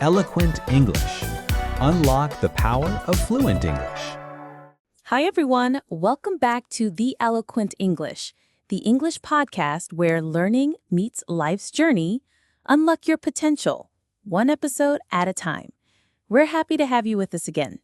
Eloquent English. Unlock the power of fluent English. Hi, everyone. Welcome back to The Eloquent English, the English podcast where learning meets life's journey. Unlock your potential, one episode at a time. We're happy to have you with us again.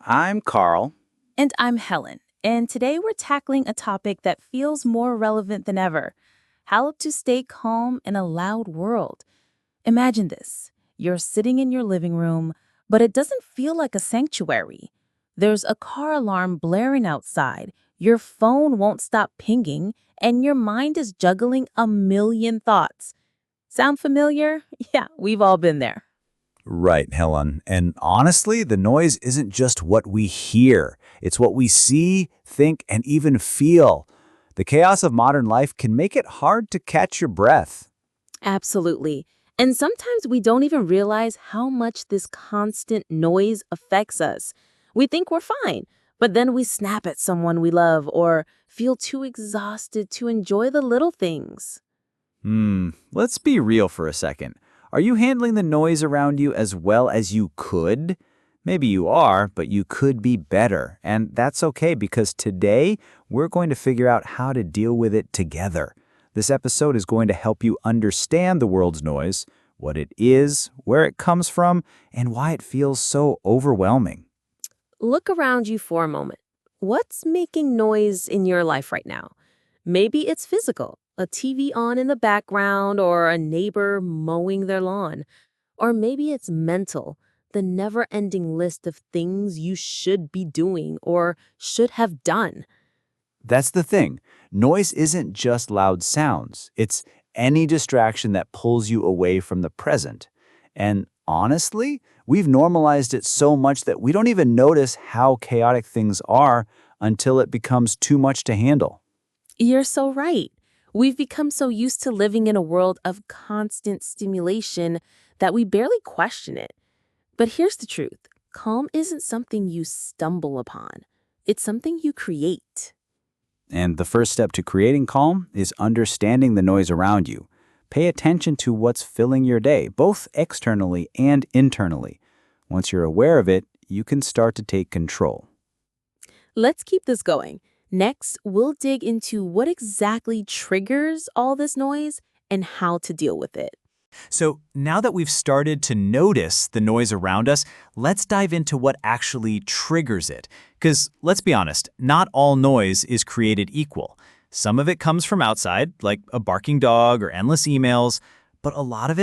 I'm Carl. And I'm Helen. And today we're tackling a topic that feels more relevant than ever: how to stay calm in a loud world. Imagine this. You're sitting in your living room, but it doesn't feel like a sanctuary. There's a car alarm blaring outside, your phone won't stop pinging, and your mind is juggling a million thoughts. Sound familiar? Yeah, we've all been there. Right, Helen. And honestly, the noise isn't just what we hear. It's what we see, think, and even feel. The chaos of modern life can make it hard to catch your breath. Absolutely. And sometimes we don't even realize how much this constant noise affects us. We think we're fine, but then we snap at someone we love or feel too exhausted to enjoy the little things. Let's be real for a second. Are you handling the noise around you as well as you could? Maybe you are, but you could be better. And that's okay, because today we're going to figure out how to deal with it together. This episode is going to help you understand the world's noise, what it is, where it comes from, and why it feels so overwhelming. Look around you for a moment. What's making noise in your life right now? Maybe it's physical, a TV on in the background or a neighbor mowing their lawn. Or maybe it's mental, the never-ending list of things you should be doing or should have done. That's the thing. Noise isn't just loud sounds. It's any distraction that pulls you away from the present. And honestly, we've normalized it so much that we don't even notice how chaotic things are until it becomes too much to handle. You're so right. We've become so used to living in a world of constant stimulation that we barely question it. But here's the truth. Calm isn't something you stumble upon. It's something you create. And the first step to creating calm is understanding the noise around you. Pay attention to what's filling your day, both externally and internally. Once you're aware of it, you can start to take control. Let's keep this going. Next, we'll dig into what exactly triggers all this noise and how to deal with it. So now that we've started to notice the noise around us, let's dive into what actually triggers it. Because let's be honest, not all noise is created equal. Some of it comes from outside, like a barking dog or endless emails, but a lot of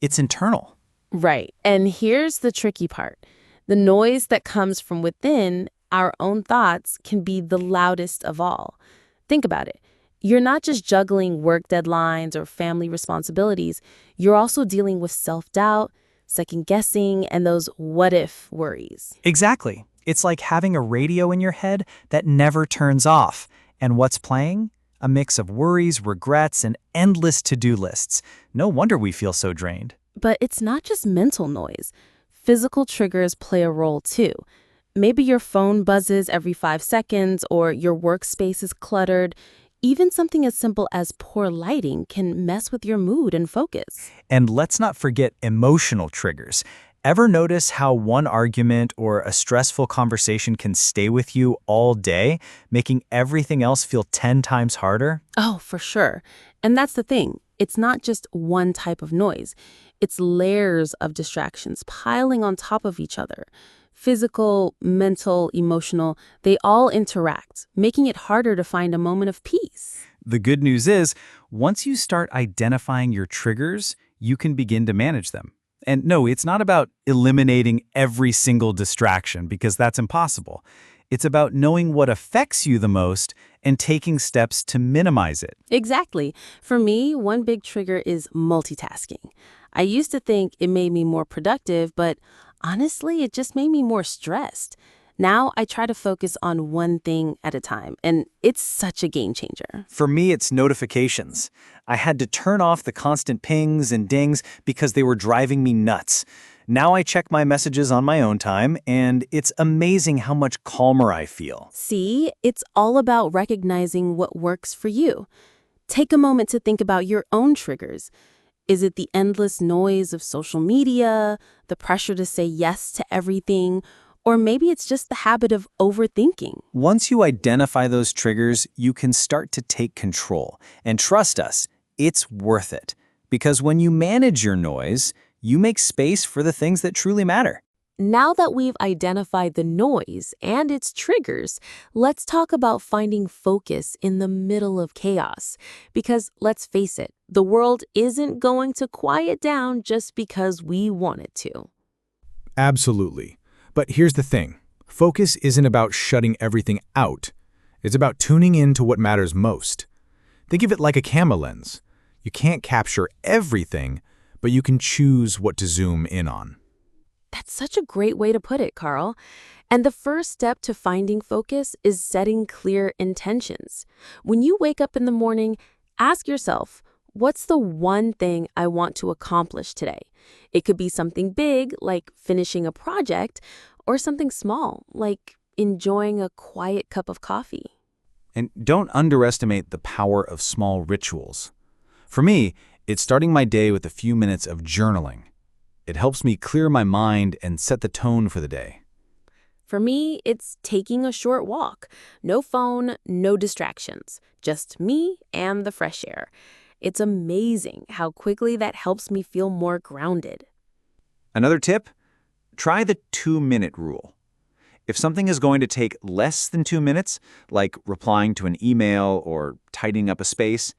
it's internal. Right. And here's the tricky part. The noise that comes from within, our own thoughts, can be the loudest of all. Think about it. You're not just juggling work deadlines or family responsibilities. You're also dealing with self-doubt, second-guessing, and those what-if worries. Exactly. It's like having a radio in your head that never turns off. And what's playing? A mix of worries, regrets, and endless to-do lists. No wonder we feel so drained. But it's not just mental noise. Physical triggers play a role too. Maybe your phone buzzes every 5 seconds or your workspace is cluttered. Even something as simple as poor lighting can mess with your mood and focus. And let's not forget emotional triggers. Ever notice how one argument or a stressful conversation can stay with you all day, making everything else feel 10 times harder? Oh, for sure. And that's the thing. It's not just one type of noise. It's layers of distractions piling on top of each other. Physical, mental, emotional, they all interact, making it harder to find a moment of peace. The good news is, once you start identifying your triggers, you can begin to manage them. And no, it's not about eliminating every single distraction, because that's impossible. It's about knowing what affects you the most and taking steps to minimize it. Exactly. For me, one big trigger is multitasking. I used to think it made me more productive, but honestly, it just made me more stressed. Now I try to focus on one thing at a time, and it's such a game changer. For me, it's notifications. I had to turn off the constant pings and dings because they were driving me nuts. Now I check my messages on my own time, and it's amazing how much calmer I feel. See, it's all about recognizing what works for you. Take a moment to think about your own triggers. Is it the endless noise of social media, the pressure to say yes to everything, or maybe it's just the habit of overthinking? Once you identify those triggers, you can start to take control. And trust us, it's worth it. Because when you manage your noise, you make space for the things that truly matter. Now that we've identified the noise and its triggers, let's talk about finding focus in the middle of chaos. Because let's face it, the world isn't going to quiet down just because we want it to. Absolutely. But here's the thing. Focus isn't about shutting everything out. It's about tuning in to what matters most. Think of it like a camera lens. You can't capture everything, but you can choose what to zoom in on. That's such a great way to put it, Carl. And the first step to finding focus is setting clear intentions. When you wake up in the morning, ask yourself, what's the one thing I want to accomplish today? It could be something big, like finishing a project, or something small, like enjoying a quiet cup of coffee. And don't underestimate the power of small rituals. For me, it's starting my day with a few minutes of journaling. It helps me clear my mind and set the tone for the day. For me, it's taking a short walk. No phone, no distractions. Just me and the fresh air. It's amazing how quickly that helps me feel more grounded. Another tip? Try the 2-minute rule. If something is going to take less than 2 minutes, like replying to an email or tidying up a space,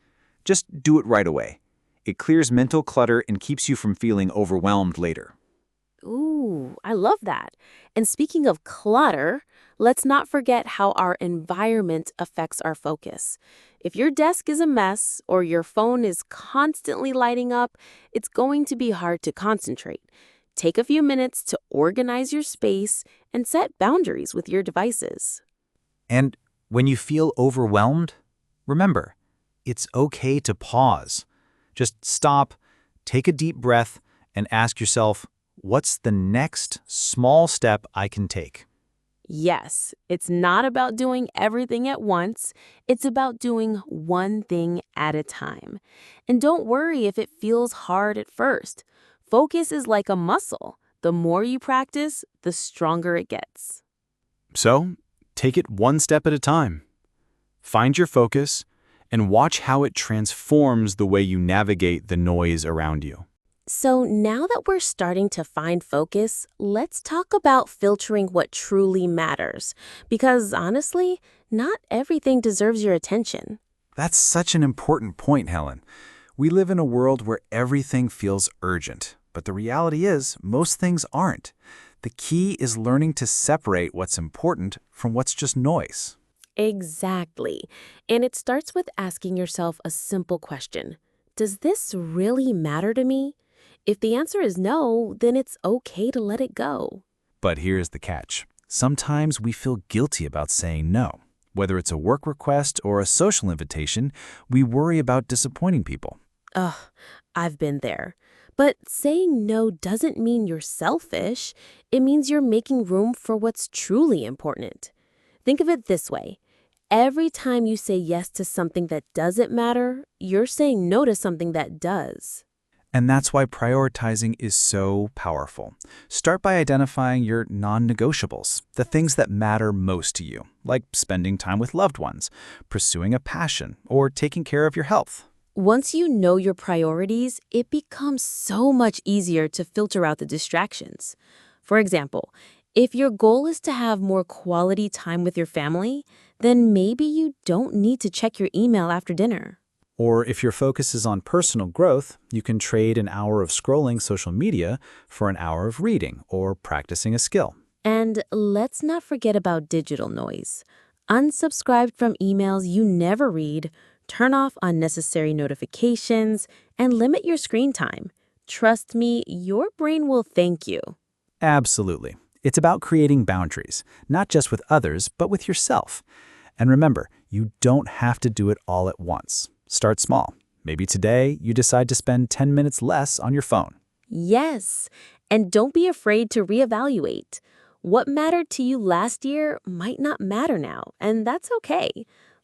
just do it right away. It clears mental clutter and keeps you from feeling overwhelmed later. Ooh, I love that. And speaking of clutter, let's not forget how our environment affects our focus. If your desk is a mess or your phone is constantly lighting up, it's going to be hard to concentrate. Take a few minutes to organize your space and set boundaries with your devices. And when you feel overwhelmed, remember, it's okay to pause. Just stop, take a deep breath, and ask yourself, what's the next small step I can take? Yes, it's not about doing everything at once. It's about doing one thing at a time. And don't worry if it feels hard at first. Focus is like a muscle. The more you practice, the stronger it gets. So, take it one step at a time. Find your focus and watch how it transforms the way you navigate the noise around you. So now that we're starting to find focus, let's talk about filtering what truly matters. Because honestly, not everything deserves your attention. That's such an important point, Helen. We live in a world where everything feels urgent, but the reality is most things aren't. The key is learning to separate what's important from what's just noise. Exactly. And it starts with asking yourself a simple question. Does this really matter to me? If the answer is no, then it's okay to let it go. But here's the catch. Sometimes we feel guilty about saying no. Whether it's a work request or a social invitation, we worry about disappointing people. Ugh, I've been there. But saying no doesn't mean you're selfish. It means you're making room for what's truly important. Think of it this way. Every time you say yes to something that doesn't matter, you're saying no to something that does. And that's why prioritizing is so powerful. Start by identifying your non-negotiables, the things that matter most to you, like spending time with loved ones, pursuing a passion, or taking care of your health. Once you know your priorities, it becomes so much easier to filter out the distractions. For example, if your goal is to have more quality time with your family, then maybe you don't need to check your email after dinner. Or if your focus is on personal growth, you can trade an hour of scrolling social media for an hour of reading or practicing a skill. And let's not forget about digital noise. Unsubscribe from emails you never read, turn off unnecessary notifications, and limit your screen time. Trust me, your brain will thank you. Absolutely. It's about creating boundaries, not just with others, but with yourself. And remember, you don't have to do it all at once. Start small. Maybe today you decide to spend 10 minutes less on your phone. Yes, and don't be afraid to reevaluate. What mattered to you last year might not matter now, and that's okay.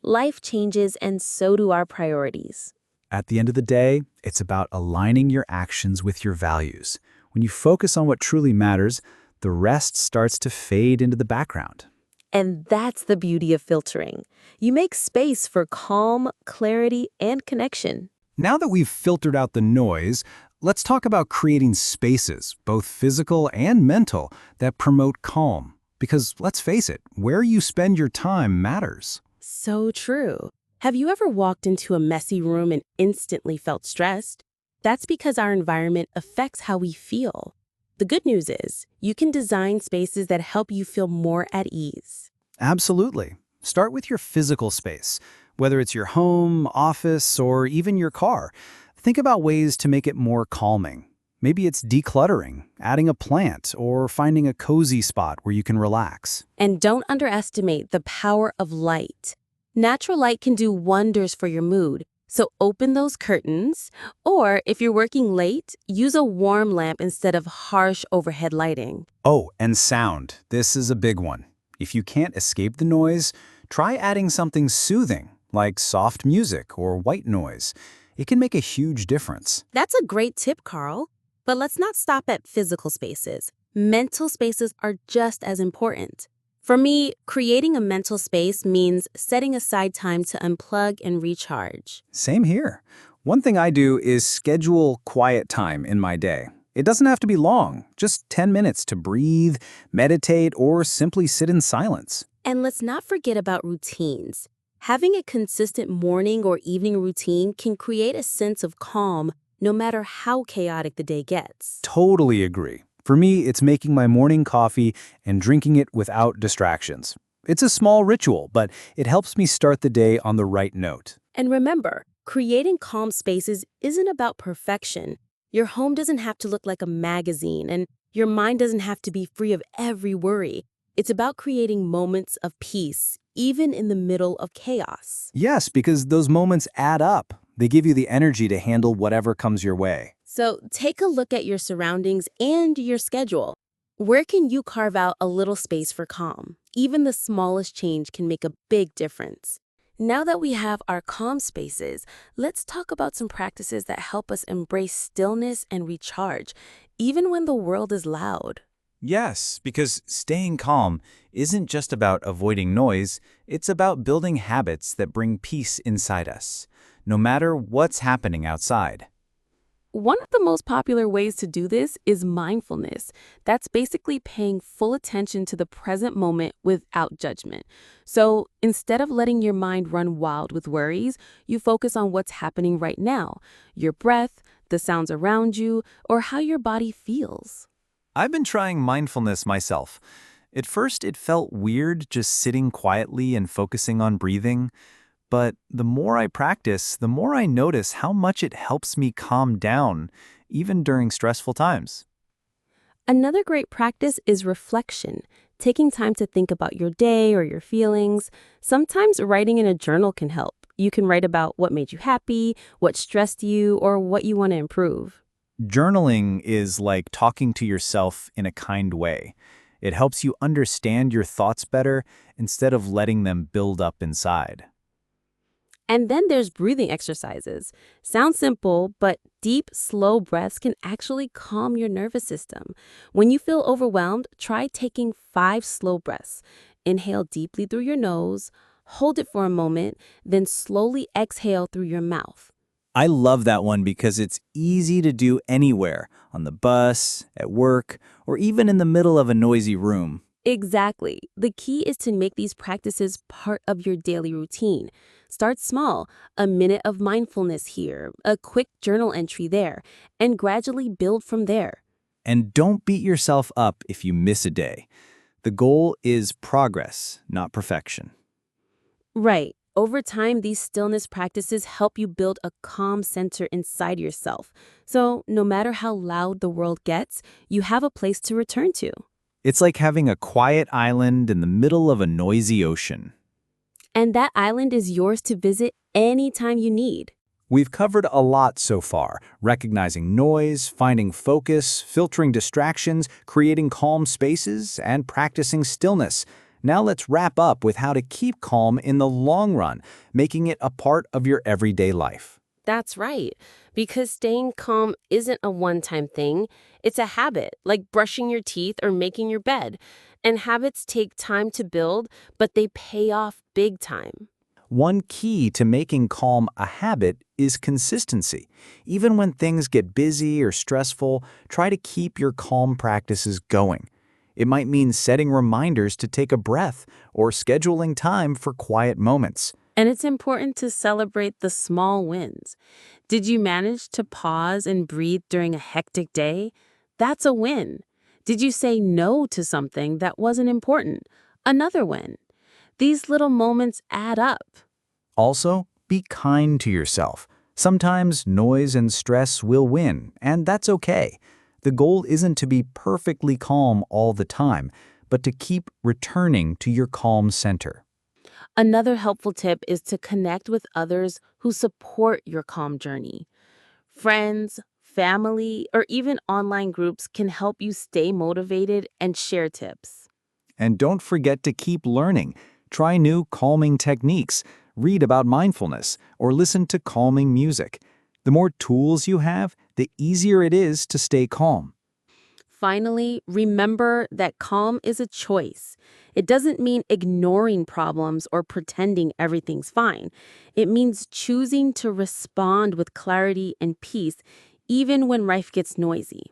Life changes and so do our priorities. At the end of the day, it's about aligning your actions with your values. When you focus on what truly matters, the rest starts to fade into the background. And that's the beauty of filtering. You make space for calm, clarity, and connection. Now that we've filtered out the noise, let's talk about creating spaces, both physical and mental, that promote calm. Because let's face it, where you spend your time matters. So true. Have you ever walked into a messy room and instantly felt stressed? That's because our environment affects how we feel. The good news is, you can design spaces that help you feel more at ease. Absolutely. Start with your physical space, whether it's your home, office, or even your car. Think about ways to make it more calming. Maybe it's decluttering, adding a plant, or finding a cozy spot where you can relax. And don't underestimate the power of light. Natural light can do wonders for your mood. So open those curtains, or if you're working late, use a warm lamp instead of harsh overhead lighting. Oh, and sound. This is a big one. If you can't escape the noise, try adding something soothing, like soft music or white noise. It can make a huge difference. That's a great tip, Carl. But let's not stop at physical spaces. Mental spaces are just as important. For me, creating a mental space means setting aside time to unplug and recharge. Same here. One thing I do is schedule quiet time in my day. It doesn't have to be long, just 10 minutes to breathe, meditate, or simply sit in silence. And let's not forget about routines. Having a consistent morning or evening routine can create a sense of calm no matter how chaotic the day gets. Totally agree. For me, it's making my morning coffee and drinking it without distractions. It's a small ritual, but it helps me start the day on the right note. And remember, creating calm spaces isn't about perfection. Your home doesn't have to look like a magazine, and your mind doesn't have to be free of every worry. It's about creating moments of peace, even in the middle of chaos. Yes, because those moments add up. They give you the energy to handle whatever comes your way. So take a look at your surroundings and your schedule. Where can you carve out a little space for calm? Even the smallest change can make a big difference. Now that we have our calm spaces, let's talk about some practices that help us embrace stillness and recharge, even when the world is loud. Yes, because staying calm isn't just about avoiding noise, it's about building habits that bring peace inside us, no matter what's happening outside. One of the most popular ways to do this is mindfulness. That's basically paying full attention to the present moment without judgment. So instead of letting your mind run wild with worries, you focus on what's happening right now, your breath, the sounds around you, or how your body feels. I've been trying mindfulness myself. At first, it felt weird just sitting quietly and focusing on breathing. But the more I practice, the more I notice how much it helps me calm down, even during stressful times. Another great practice is reflection, taking time to think about your day or your feelings. Sometimes writing in a journal can help. You can write about what made you happy, what stressed you, or what you want to improve. Journaling is like talking to yourself in a kind way. It helps you understand your thoughts better instead of letting them build up inside. And then there's breathing exercises. Sounds simple, but deep, slow breaths can actually calm your nervous system. When you feel overwhelmed, try taking 5 slow breaths. Inhale deeply through your nose, hold it for a moment, then slowly exhale through your mouth. I love that one because it's easy to do anywhere, on the bus, at work, or even in the middle of a noisy room. Exactly. The key is to make these practices part of your daily routine. Start small, a minute of mindfulness here, a quick journal entry there, and gradually build from there. And don't beat yourself up if you miss a day. The goal is progress, not perfection. Right. Over time, these stillness practices help you build a calm center inside yourself. So no matter how loud the world gets, you have a place to return to. It's like having a quiet island in the middle of a noisy ocean. And that island is yours to visit anytime you need. We've covered a lot so far, recognizing noise, finding focus, filtering distractions, creating calm spaces, and practicing stillness. Now let's wrap up with how to keep calm in the long run, making it a part of your everyday life. That's right. Because staying calm isn't a one-time thing. It's a habit, like brushing your teeth or making your bed. And habits take time to build, but they pay off big time. One key to making calm a habit is consistency. Even when things get busy or stressful, try to keep your calm practices going. It might mean setting reminders to take a breath or scheduling time for quiet moments. And it's important to celebrate the small wins. Did you manage to pause and breathe during a hectic day? That's a win. Did you say no to something that wasn't important? Another win. These little moments add up. Also, be kind to yourself. Sometimes noise and stress will win, and that's okay. The goal isn't to be perfectly calm all the time, but to keep returning to your calm center. Another helpful tip is to connect with others who support your calm journey. Friends, family, or even online groups can help you stay motivated and share tips. And don't forget to keep learning. Try new calming techniques, read about mindfulness, or listen to calming music. The more tools you have, the easier it is to stay calm. Finally, remember that calm is a choice. It doesn't mean ignoring problems or pretending everything's fine. It means choosing to respond with clarity and peace, even when life gets noisy.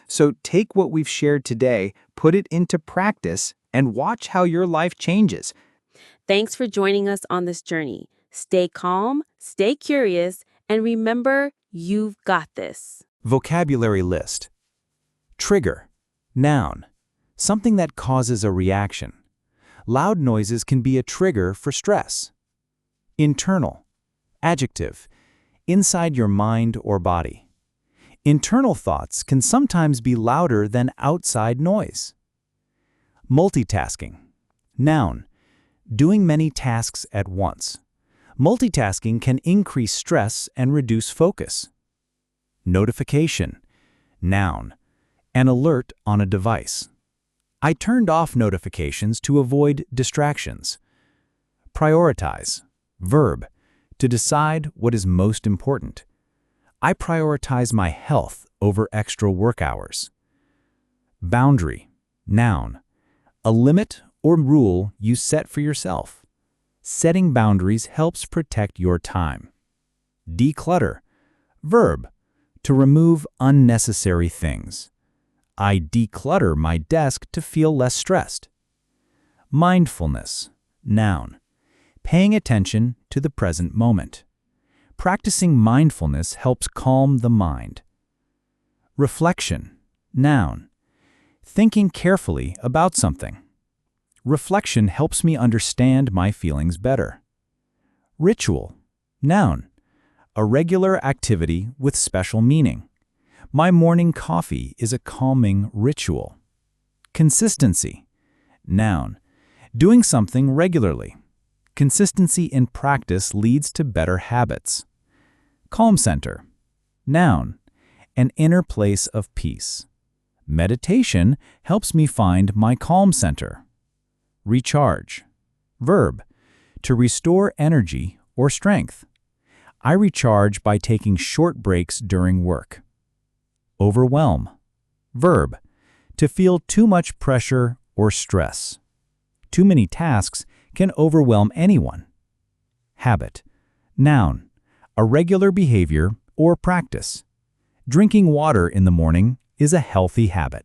So take what we've shared today, put it into practice, and watch how your life changes. Thanks for joining us on this journey. Stay calm, stay curious, and remember, you've got this. Vocabulary list. Trigger. Noun. Something that causes a reaction. Loud noises can be a trigger for stress. Internal. Adjective. Inside your mind or body. Internal thoughts can sometimes be louder than outside noise. Multitasking. Noun. Doing many tasks at once. Multitasking can increase stress and reduce focus. Notification. Noun. An alert on a device. I turned off notifications to avoid distractions. Prioritize. Verb. To decide what is most important. I prioritize my health over extra work hours. Boundary. Noun. A limit or rule you set for yourself. Setting boundaries helps protect your time. Declutter. Verb. To remove unnecessary things. I declutter my desk to feel less stressed. Mindfulness. Noun. Paying attention to the present moment. Practicing mindfulness helps calm the mind. Reflection. Noun. Thinking carefully about something. Reflection helps me understand my feelings better. Ritual. Noun. A regular activity with special meaning. My morning coffee is a calming ritual. Consistency. Noun. Doing something regularly. Consistency in practice leads to better habits. Calm center. Noun. An inner place of peace. Meditation helps me find my calm center. Recharge. Verb. To restore energy or strength. I recharge by taking short breaks during work. Overwhelm. Verb. To feel too much pressure or stress. Too many tasks can overwhelm anyone. Habit. Noun. A regular behavior or practice. Drinking water in the morning is a healthy habit.